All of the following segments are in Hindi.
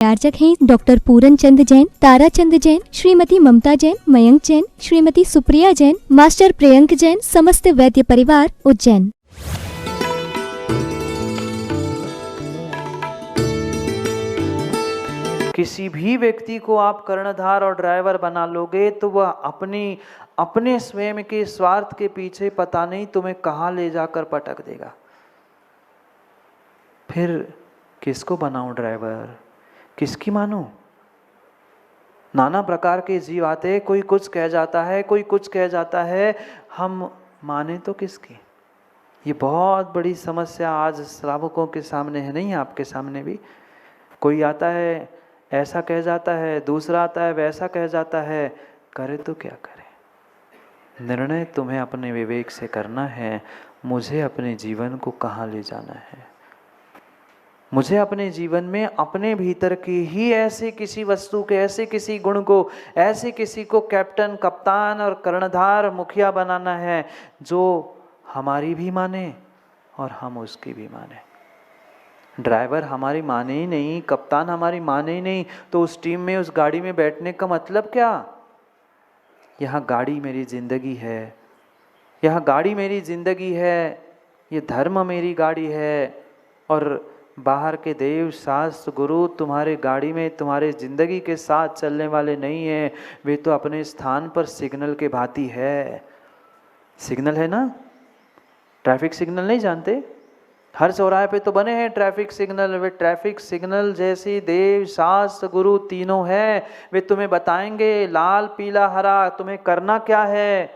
आयोजक हैं डॉक्टर पूरन चंद जैन, तारा चंद जैन, श्रीमती ममता जैन, मयंक जैन, श्रीमती सुप्रिया जैन, मास्टर प्रियंक जैन, समस्त वैद्य परिवार उज्जैन। किसी भी व्यक्ति को आप कर्णधार और ड्राइवर बना लोगे तो वह अपने स्वयं के स्वार्थ के पीछे पता नहीं तुम्हें कहाँ ले जाकर पटक देगा। फिर किसको बनाऊं ड्राइवर, किसकी मानूं? नाना प्रकार के जीव आते, कोई कुछ कह जाता है, कोई कुछ कह जाता है, हम माने तो किसकी? ये बहुत बड़ी समस्या आज श्रावकों के सामने है, नहीं आपके सामने भी। कोई आता है ऐसा कह जाता है, दूसरा आता है वैसा कह जाता है, करे तो क्या करे? निर्णय तुम्हें अपने विवेक से करना है। मुझे अपने जीवन को कहाँ ले जाना है? मुझे अपने जीवन में अपने भीतर की ही ऐसे किसी वस्तु के, ऐसे किसी गुण को, ऐसे किसी को कैप्टन, कप्तान और कर्णधार, मुखिया बनाना है जो हमारी भी माने और हम उसकी भी माने। ड्राइवर हमारी माने ही नहीं, कप्तान हमारी माने ही नहीं, तो उस टीम में, उस गाड़ी में बैठने का मतलब क्या? यहाँ गाड़ी मेरी जिंदगी है, यहाँ गाड़ी मेरी जिंदगी है, ये धर्म मेरी गाड़ी है। और बाहर के देव, शास्त्र, गुरु तुम्हारे गाड़ी में, तुम्हारे जिंदगी के साथ चलने वाले नहीं है। वे तो अपने स्थान पर सिग्नल के भांति है। सिग्नल है ना, ट्रैफिक सिग्नल नहीं जानते? हर चौराहे पे तो बने हैं traffic signal. Way traffic signal जैसी देव, शास्त्र, गुरु तीनों हैं। वे तुम्हें बताएंगे लाल, पीला, हरा तुम्हें करना क्या है,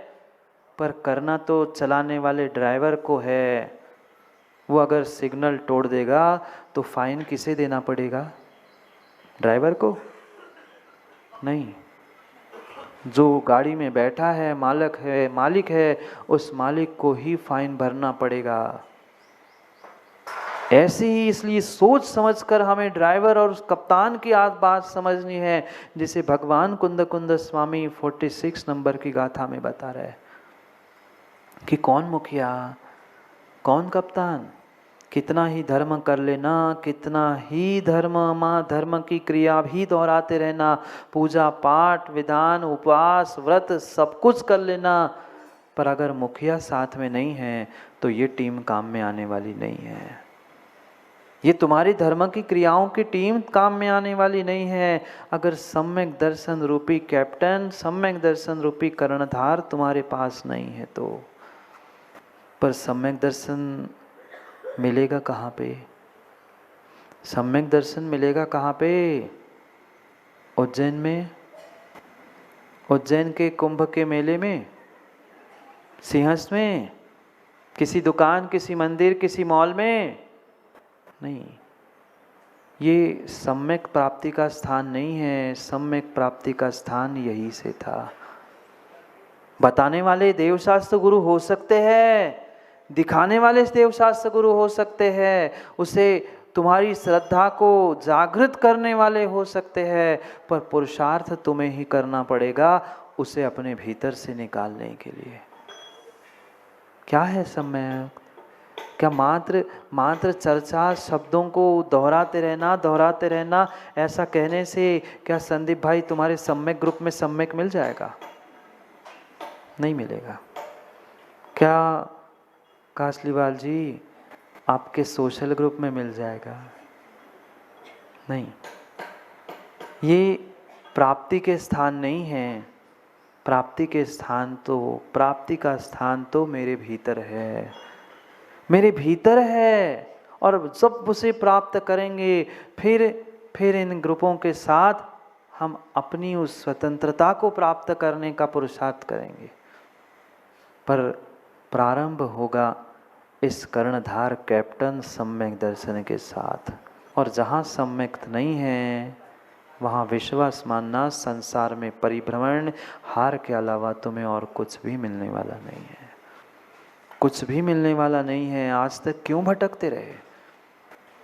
पर करना तो चलाने वाले ड्राइवर को है। वो अगर सिग्नल तोड़ देगा तो फाइन किसे देना पड़ेगा? ड्राइवर को? नहीं, जो गाड़ी में बैठा है, मालिक है, उस मालिक को ही फाइन भरना पड़ेगा। ऐसे ही इसलिए सोच समझकर हमें ड्राइवर और उस कप्तान की बात समझनी है, जिसे भगवान कुंद स्वामी 46 नंबर की गाथा में बता रहे हैं कि कौन मुखिया, कौन कप्तान, कितना ही धर्म कर लेना, कितना ही धर्म की क्रिया भी दोहराते रहना, पूजा पाठ, विधान, उपवास, व्रत सब कुछ कर लेना, पर अगर मुखिया साथ में नहीं है तो ये टीम काम में आने वाली नहीं है। ये तुम्हारी धर्म की क्रियाओं की टीम काम में आने वाली नहीं है अगर सम्यक दर्शन रूपी कैप्टन, सम्यक दर्शन रूपी कर्णधार तुम्हारे पास नहीं है तो। पर सम्यक दर्शन मिलेगा कहाँ पे? सम्यक दर्शन मिलेगा कहाँ पे? उज्जैन में, उज्जैन के कुंभ के मेले में, सिंहस्थ में, किसी दुकान, किसी मंदिर, किसी मॉल में नहीं। ये सम्यक प्राप्ति का स्थान नहीं है। सम्यक प्राप्ति का स्थान यही से था। बताने वाले देवशास्त्र गुरु हो सकते हैं, दिखाने वाले देवशास्त्र गुरु हो सकते हैं, उसे तुम्हारी श्रद्धा को जागृत करने वाले हो सकते हैं, पर पुरुषार्थ तुम्हें ही करना पड़ेगा उसे अपने भीतर से निकालने के लिए। क्या है सम्यक? क्या मात्र चर्चा, शब्दों को दोहराते रहना, ऐसा कहने से क्या संदीप भाई तुम्हारे सम्यक ग्रुप में सम्यक मिल जाएगा? नहीं मिलेगा। क्या कासलीवाल जी आपके सोशल ग्रुप में मिल जाएगा? नहीं। ये प्राप्ति के स्थान नहीं है। प्राप्ति का स्थान तो मेरे भीतर है, मेरे भीतर है। और जब उसे प्राप्त करेंगे फिर इन ग्रुपों के साथ हम अपनी उस स्वतंत्रता को प्राप्त करने का पुरुषार्थ करेंगे। पर प्रारंभ होगा इस कर्णधार कैप्टन सम्यक दर्शन के साथ। और जहाँ सम्यक नहीं है वहाँ विश्वास मानना, संसार में परिभ्रमण, हार के अलावा तुम्हें और कुछ भी मिलने वाला नहीं है। कुछ भी मिलने वाला नहीं है। आज तक क्यों भटकते रहे?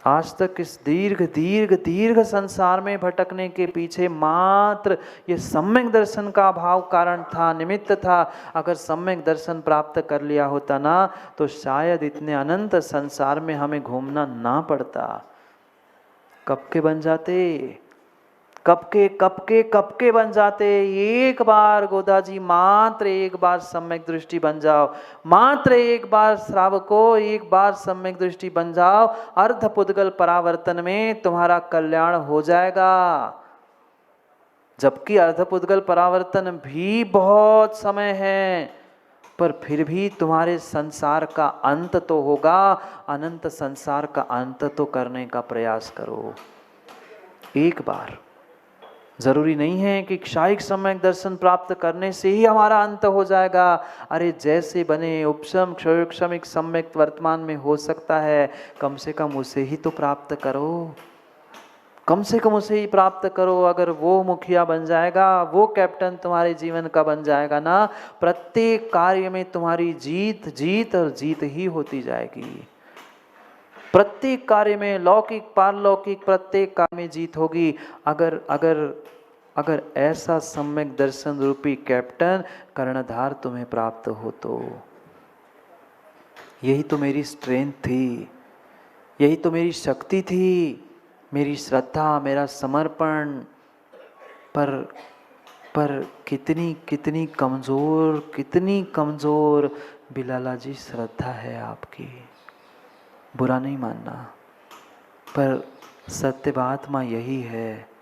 आज तक इस दीर्घ संसार में भटकने के पीछे मात्र ये सम्यक दर्शन का अभाव कारण था, निमित्त था। अगर सम्यक दर्शन प्राप्त कर लिया होता ना तो शायद इतने अनंत संसार में हमें घूमना ना पड़ता। कब के बन जाते? कब के बन जाते। एक बार गोदा जी, मात्र एक बार सम्यक दृष्टि बन जाओ, मात्र एक बार श्रावको, एक बार सम्यक दृष्टि बन जाओ, अर्ध पुद्गल परावर्तन में तुम्हारा कल्याण हो जाएगा। जबकि अर्ध पुद्गल परावर्तन भी बहुत समय है, पर फिर भी तुम्हारे संसार का अंत तो होगा। अनंत संसार का अंत तो करने का प्रयास करो एक बार। जरूरी नहीं है कि क्षायिक सम्यक दर्शन प्राप्त करने से ही हमारा अंत हो जाएगा। अरे जैसे बने उपशम क्षयक्षमिक सम्यक वर्तमान में हो सकता है, कम से कम उसे ही तो प्राप्त करो, कम से कम उसे ही प्राप्त करो। अगर वो मुखिया बन जाएगा, वो कैप्टन तुम्हारे जीवन का बन जाएगा ना, प्रत्येक कार्य में तुम्हारी जीत जीत और जीत ही होती जाएगी। प्रत्येक कार्य में, लौकिक पारलौकिक प्रत्येक कार्य में जीत होगी। अगर अगर अगर ऐसा सम्यक दर्शन रूपी कैप्टन कर्णधार तुम्हें प्राप्त हो तो। यही तो मेरी स्ट्रेंथ थी, यही तो मेरी शक्ति थी, मेरी श्रद्धा, मेरा समर्पण। पर कितनी कितनी कमजोर बिलाला जी श्रद्धा है आपकी। बुरा नहीं मानना, पर सत्य बात माँ यही है।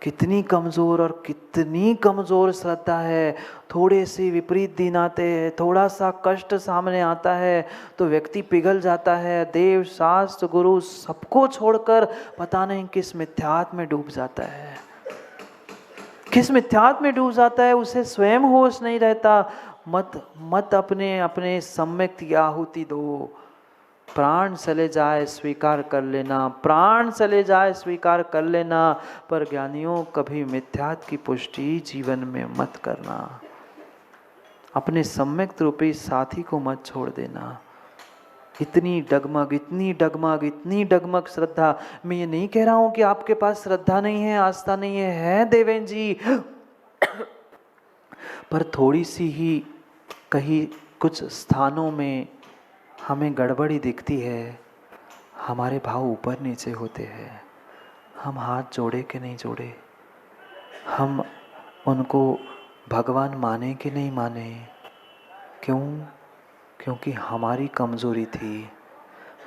कितनी कमजोर और कितनी कमजोर श्रद्धा है। थोड़े से विपरीत दिन आते हैं, थोड़ा सा कष्ट सामने आता है तो व्यक्ति पिघल जाता है। देव शास्त्र गुरु सबको छोड़कर पता नहीं किस मिथ्यात्व में डूब जाता है, किस मिथ्यात्व में डूब जाता है, उसे स्वयं होश नहीं रहता। मत अपने सम्यक की आहुति दो। प्राण चले जाए स्वीकार कर लेना, प्राण चले जाए स्वीकार कर लेना, पर ज्ञानियों कभी मिथ्यात्व की पुष्टि जीवन में मत करना। अपने सम्यक रूपी साथी को मत छोड़ देना। इतनी डगमग श्रद्धा। मैं ये नहीं कह रहा हूं कि आपके पास श्रद्धा नहीं है, आस्था नहीं है देवेन जी, पर थोड़ी सी ही कहीं कुछ स्थानों में हमें गड़बड़ी दिखती है। हमारे भाव ऊपर नीचे होते हैं। हम हाथ जोड़े कि नहीं जोड़े, हम उनको भगवान माने कि नहीं माने। क्यों? क्योंकि हमारी कमजोरी थी,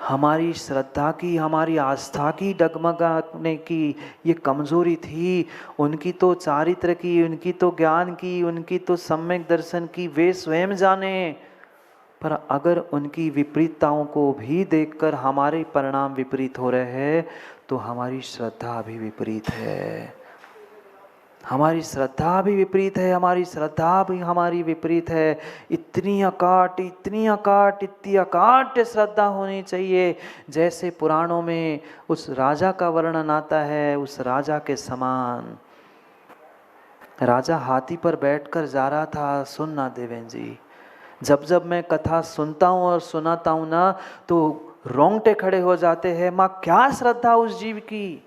हमारी श्रद्धा की, हमारी आस्था की डगमगाने की ये कमजोरी थी। उनकी तो चारित्र की, उनकी तो ज्ञान की, उनकी तो सम्यक दर्शन की वे स्वयं जाने। पर अगर उनकी विपरीतताओं को भी देखकर हमारे परिणाम विपरीत हो रहे हैं तो हमारी श्रद्धा भी विपरीत है, हमारी श्रद्धा भी विपरीत है, हमारी श्रद्धा भी हमारी विपरीत है। इतनी अकाट्य श्रद्धा होनी चाहिए जैसे पुराणों में उस राजा का वर्णन आता है, उस राजा के समान। राजा हाथी पर बैठकर जा रहा था। सुनना देवेन जी, जब मैं कथा सुनता हूँ और सुनाता हूँ ना तो रोंगटे खड़े हो जाते हैं। माँ क्या श्रद्धा उस जीव की।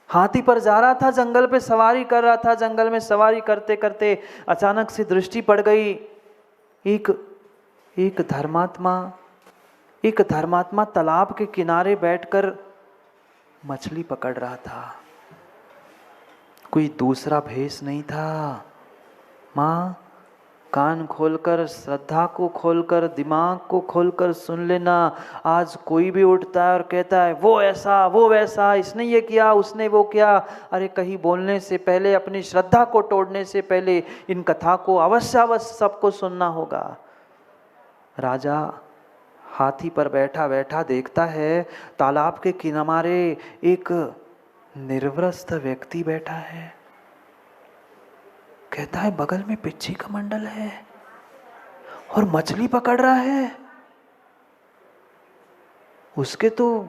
हाथी पर जा रहा था, जंगल पे सवारी कर रहा था, जंगल में सवारी करते करते अचानक से दृष्टि पड़ गई। एक धर्मात्मा तालाब के किनारे बैठकर मछली पकड़ रहा था। कोई दूसरा भेष नहीं था। माँ कान खोलकर, श्रद्धा को खोलकर, दिमाग को खोलकर सुन लेना। आज कोई भी उठता है और कहता है वो ऐसा वो वैसा, इसने ये किया उसने वो किया। अरे कहीं बोलने से पहले, अपनी श्रद्धा को तोड़ने से पहले इन कथा को अवश्य सबको सुनना होगा। राजा हाथी पर बैठा बैठा देखता है तालाब के किनारे एक निर्वस्त्र व्यक्ति बैठा है। कहता है बगल में पिच्ची का मंडल है और मछली पकड़ रहा है। उसके तो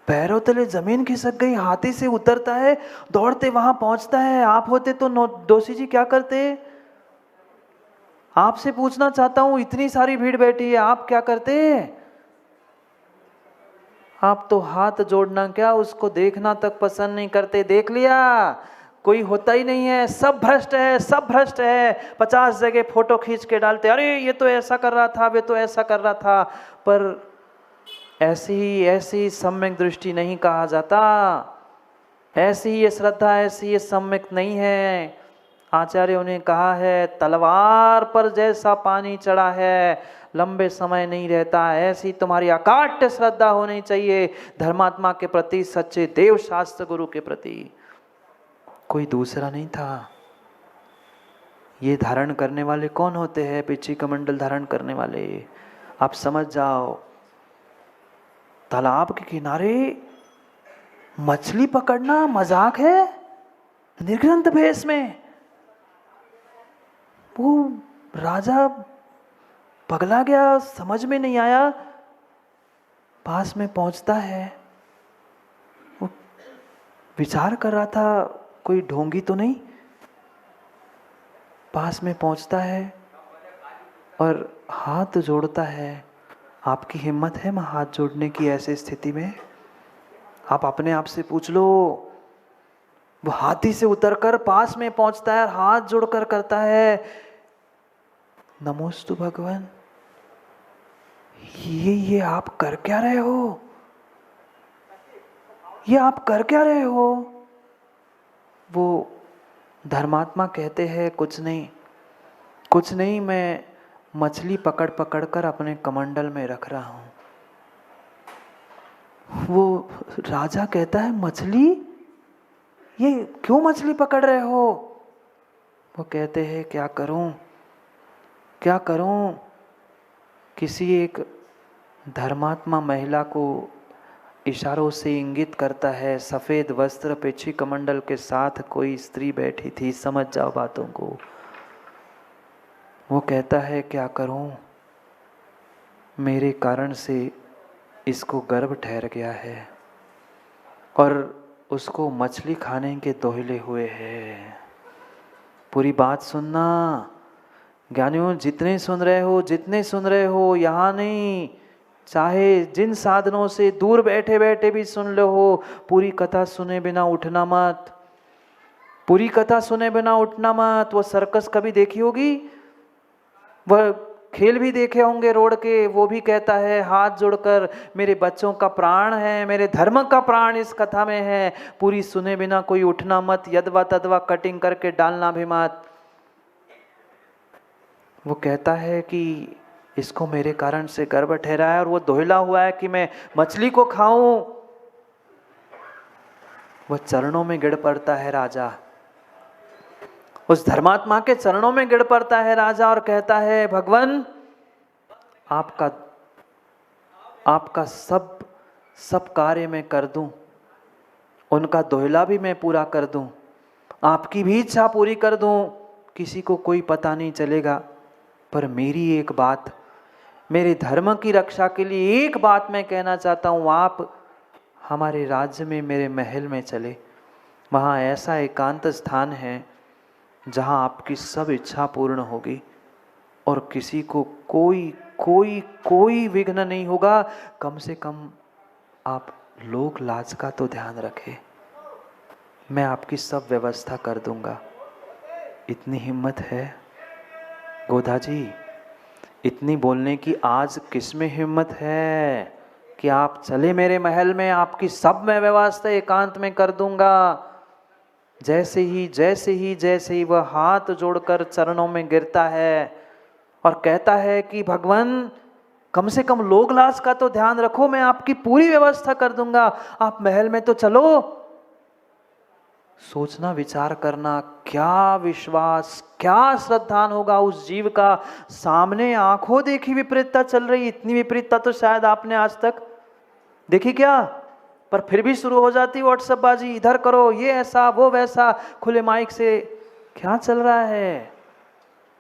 पैरों तले जमीन खिसक गई। हाथी से उतरता है, दौड़ते वहां पहुंचता है। आप होते तो दोषी जी क्या करते? आपसे पूछना चाहता हूं, इतनी सारी भीड़ बैठी है, आप क्या करते? आप तो हाथ जोड़ना क्या, उसको देखना तक पसंद नहीं करते। देख लिया, कोई होता ही नहीं है, सब भ्रष्ट है, सब भ्रष्ट है। 50 जगह फोटो खींच के डालते, अरे ये तो ऐसा कर रहा था, वे तो ऐसा कर रहा था। पर ऐसी सम्यक दृष्टि नहीं कहा जाता। ऐसी ये श्रद्धा, ऐसी ये सम्यक नहीं है। आचार्यों ने कहा है तलवार पर जैसा पानी चढ़ा है लंबे समय नहीं रहता, ऐसी तुम्हारी अकाट्य श्रद्धा होनी चाहिए धर्मात्मा के प्रति, सच्चे देव शास्त्र गुरु के प्रति। कोई दूसरा नहीं था। ये धारण करने वाले कौन होते हैं? पिछी कमंडल धारण करने वाले। आप समझ जाओ, तालाब के किनारे मछली पकड़ना मजाक है? निर्ग्रंथ भेष में वो राजा पगला गया, समझ में नहीं आया। पास में पहुंचता है, वो विचार कर रहा था कोई ढोंगी तो नहीं। पास में पहुंचता है और हाथ जोड़ता है। आपकी हिम्मत है मां हाथ जोड़ने की ऐसी स्थिति में? आप अपने आप से पूछ लो। वो हाथी से उतरकर पास में पहुंचता है और हाथ जोड़कर करता है नमोस्तु भगवान। ये आप कर क्या रहे हो? ये आप कर क्या रहे हो? वो धर्मात्मा कहते हैं कुछ नहीं, कुछ नहीं, मैं मछली पकड़ पकड़ कर अपने कमंडल में रख रहा हूं। वो राजा कहता है मछली? ये क्यों मछली पकड़ रहे हो? वो कहते हैं क्या करूं, क्या करूं? किसी एक धर्मात्मा महिला को इशारों से इंगित करता है, सफेद वस्त्र पिछी कमंडल के साथ कोई स्त्री बैठी थी, समझ जाओ बातों को। वो कहता है क्या करूं, मेरे कारण से इसको गर्भ ठहर गया है और उसको मछली खाने के दोहले हुए हैं। पूरी बात सुनना ज्ञानियों, जितने सुन रहे हो, जितने सुन रहे हो, यहाँ नहीं, चाहे जिन साधनों से दूर बैठे बैठे भी सुन लो हो, पूरी कथा सुने बिना उठना मत। पूरी कथा सुने बिना उठना मत। वो सर्कस कभी देखी होगी, वह खेल भी देखे होंगे रोड के, वो भी कहता है हाथ जोड़कर मेरे बच्चों का प्राण है, मेरे धर्म का प्राण इस कथा में है, पूरी सुने बिना कोई उठना मत, यदवा तदवा कटिंग करके डालना भी मत। वो कहता है कि इसको मेरे कारण से गर्भ ठहरा है और वो दोहला हुआ है कि मैं मछली को खाऊं। वह चरणों में गिर पड़ता है राजा, उस धर्मात्मा के चरणों में गिर पड़ता है राजा और कहता है भगवान आपका सब कार्य मैं कर दूं, उनका दोहला भी मैं पूरा कर दूं, आपकी भी इच्छा पूरी कर दूं, किसी को कोई पता नहीं चलेगा, पर मेरी एक बात, मेरे धर्म की रक्षा के लिए एक बात मैं कहना चाहता हूं, आप हमारे राज्य में मेरे महल में चले। वहाँ ऐसा एकांत स्थान है जहाँ आपकी सब इच्छा पूर्ण होगी और किसी को कोई कोई कोई विघ्न नहीं होगा। कम से कम आप लोक लाज का तो ध्यान रखें, मैं आपकी सब व्यवस्था कर दूंगा। इतनी हिम्मत है गोधा जी, इतनी बोलने की आज किस में हिम्मत है कि आप चले मेरे महल में, आपकी सब मैं व्यवस्था एकांत में कर दूंगा। जैसे ही वह हाथ जोड़कर चरणों में गिरता है और कहता है कि भगवान कम से कम लोक लाज का तो ध्यान रखो, मैं आपकी पूरी व्यवस्था कर दूंगा, आप महल में तो चलो। सोचना, विचार करना, क्या विश्वास, क्या श्रद्धान होगा उस जीव का। सामने आंखों देखी विपरीतता चल रही, इतनी विपरीतता तो शायद आपने आज तक देखी क्या, पर फिर भी शुरू हो जाती व्हाट्सएप बाजी, इधर करो, ये ऐसा वो वैसा, खुले माइक से। क्या चल रहा है?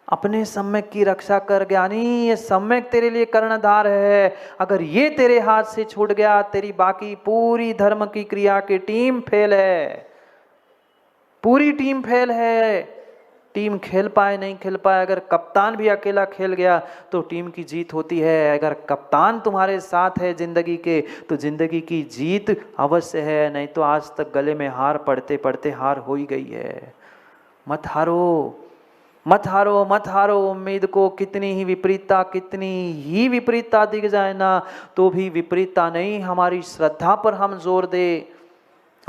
अपने सम्यक की रक्षा कर ज्ञानी, ये सम्यक तेरे लिए कर्णधार है। अगर ये तेरे हाथ से छूट गया, तेरी बाकी पूरी धर्म की क्रिया की टीम फेल है, पूरी टीम फेल है। टीम खेल पाए नहीं खेल पाए, अगर कप्तान भी अकेला खेल गया तो टीम की जीत होती है। अगर कप्तान तुम्हारे साथ है जिंदगी के, तो जिंदगी की जीत अवश्य है, नहीं तो आज तक गले में हार पड़ते पड़ते हार हो ही गई है। मत हारो, मत हारो, मत हारो उम्मीद को। कितनी ही विपरीतता दिख जाए ना, तो भी विपरीतता नहीं, हमारी श्रद्धा पर हम जोर दे।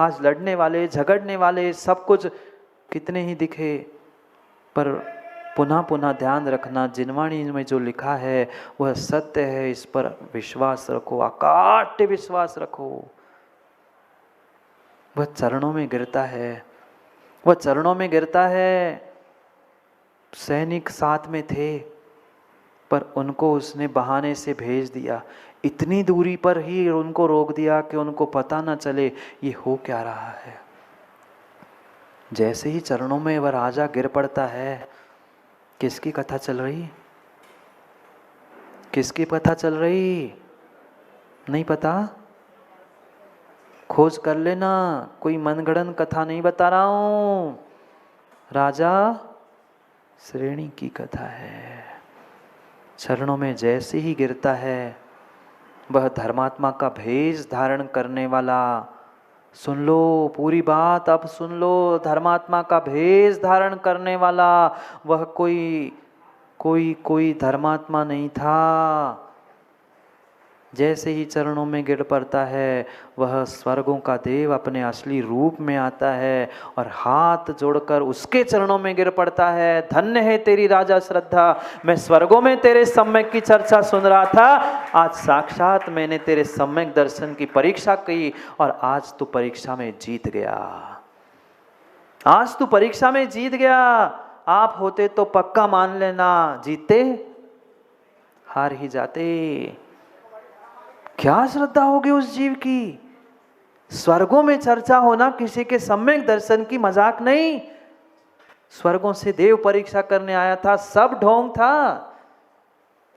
आज लड़ने वाले, झगड़ने वाले, सब कुछ कितने ही दिखे, पर पुनः पुनः ध्यान रखना, जिनवाणी में जो लिखा है वह सत्य है, इस पर विश्वास रखो, अकाट्य विश्वास रखो। वह चरणों में गिरता है, वह चरणों में गिरता है। सैनिक साथ में थे, पर उनको उसने बहाने से भेज दिया, इतनी दूरी पर ही उनको रोक दिया कि उनको पता न चले ये हो क्या रहा है। जैसे ही चरणों में वह राजा गिर पड़ता है, किसकी कथा चल रही? किसकी कथा चल रही? नहीं पता? खोज कर लेना, कोई मनगढ़ंत कथा नहीं बता रहा हूं। राजा श्रेणी की कथा है। चरणों में जैसे ही गिरता है, वह धर्मात्मा का भेष धारण करने वाला, सुन लो पूरी बात, अब सुन लो, धर्मात्मा का भेष धारण करने वाला वह कोई धर्मात्मा नहीं था। जैसे ही चरणों में गिर पड़ता है, वह स्वर्गों का देव अपने असली रूप में आता है और हाथ जोड़कर उसके चरणों में गिर पड़ता है। धन्य है तेरी राजा श्रद्धा, मैं स्वर्गों में तेरे सम्यक की चर्चा सुन रहा था, आज साक्षात मैंने तेरे सम्यक दर्शन की परीक्षा की और आज तू परीक्षा में जीत गया। आज तू परीक्षा में जीत गया। आप होते तो पक्का मान लेना, जीतते, हार ही जाते। क्या श्रद्धा होगी उस जीव की? स्वर्गों में चर्चा होना किसी के सम्यक दर्शन की मजाक नहीं। स्वर्गों से देव परीक्षा करने आया था, सब ढोंग था,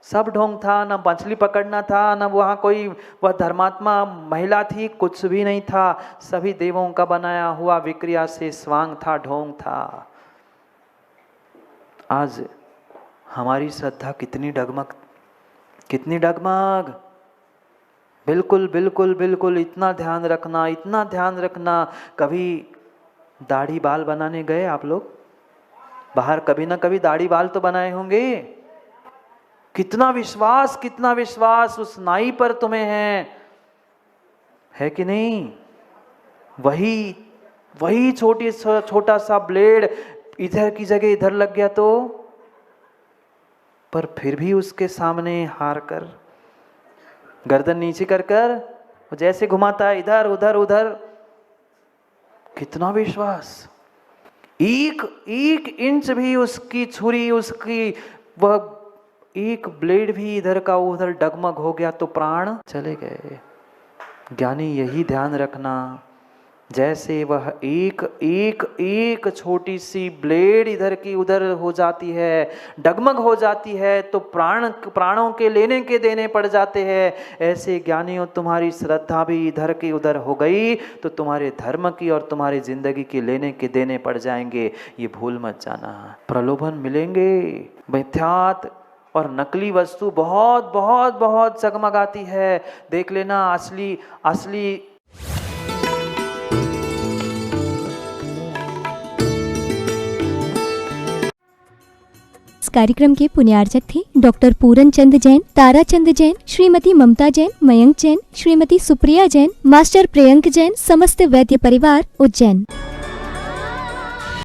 सब ढोंग था। न मछली पकड़ना था, न वहां कोई वह धर्मात्मा महिला थी, कुछ भी नहीं था। सभी देवों का बनाया हुआ विक्रिया से स्वांग था, ढोंग था। आज हमारी श्रद्धा कितनी डगमग, कितनी डगमग। बिल्कुल बिल्कुल बिल्कुल, इतना ध्यान रखना, इतना ध्यान रखना। कभी दाढ़ी बाल बनाने गए आप लोग? बाहर कभी ना कभी दाढ़ी बाल तो बनाए होंगे। कितना विश्वास, कितना विश्वास उस नाई पर तुम्हें है कि नहीं? वही छोटा सा ब्लेड इधर की जगह इधर लग गया तो, पर फिर भी उसके सामने हार कर, गर्दन नीचे कर जैसे घुमाता है इधर उधर उधर। कितना विश्वास। एक इंच भी उसकी छुरी, उसकी वह एक ब्लेड भी इधर का उधर डगमग हो गया तो प्राण चले गए। ज्ञानी यही ध्यान रखना, जैसे वह एक छोटी सी ब्लेड इधर की उधर हो जाती है, डगमग हो जाती है तो प्राणों के लेने के देने पड़ जाते हैं। ऐसे ज्ञानियों तुम्हारी श्रद्धा भी इधर की उधर हो गई तो तुम्हारे धर्म की और तुम्हारी जिंदगी के लेने के देने पड़ जाएंगे। ये भूल मत जाना। प्रलोभन मिलेंगे, मिथ्यात और नकली वस्तु बहुत बहुत बहुत जगमगाती है। देख लेना असली इस कार्यक्रम के पुण्यार्चक थे डॉक्टर पूरन चंद जैन, तारा चंद जैन, श्रीमती ममता जैन, मयंक जैन, श्रीमती सुप्रिया जैन, मास्टर प्रियंक जैन, समस्त वैद्य परिवार, उज्जैन।